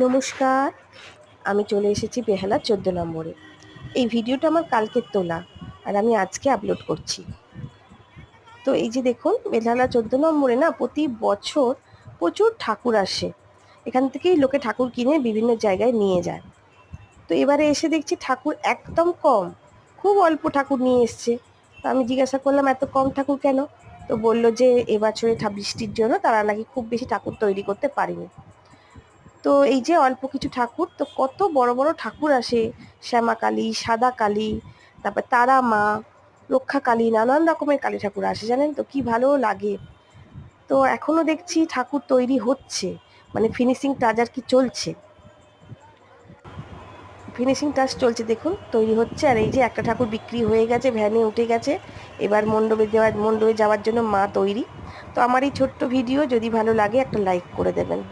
নমস্কার, আমি চলে এসেছি বেহালা 14 নম্বরে। এই ভিডিওটা আমার কালকের তোলা আর আমি আজকে আপলোড করছি। তো এই যে দেখুন, বেহালা 14 নম্বরে না প্রতি বছর প্রচুর ঠাকুর আসে। এখান থেকেই লোকে ঠাকুর কিনে বিভিন্ন জায়গায় নিয়ে যায়। তো এবারে এসে দেখছি ঠাকুর একদম কম, খুব অল্প ঠাকুর নিয়ে এসছে। তো আমি জিজ্ঞাসা করলাম এত কম ঠাকুর কেন? তো বললো যে এবছরে বৃষ্টির জন্য তারা নাকি খুব বেশি ঠাকুর তৈরি করতে পারেনি। তো এই যে অল্প কিছু ঠাকুর, তো কত বড় বড় ঠাকুর আসে, শ্যামা কালী, সাদা কালী, তারপর তারা মা, রক্ষা কালী, নানান রকমের কালী ঠাকুর আসে, জানেন তো কি ভালো লাগে। তো এখনো দেখছি ঠাকুর তৈরি হচ্ছে, মানে ফিনিশিং টাচ আর কি চলছে, ফিনিশিং টাচ চলছে, দেখুন তৈরি হচ্ছে। আর এই যে একটা ঠাকুর বিক্রি হয়ে গেছে, ভ্যানে উঠে গেছে, এবার মণ্ডপে যাওয়ার জন্য মা তৈরি। তো আমার এই ছোট্ট ভিডিও যদি ভালো লাগে একটা লাইক করে দেবেন।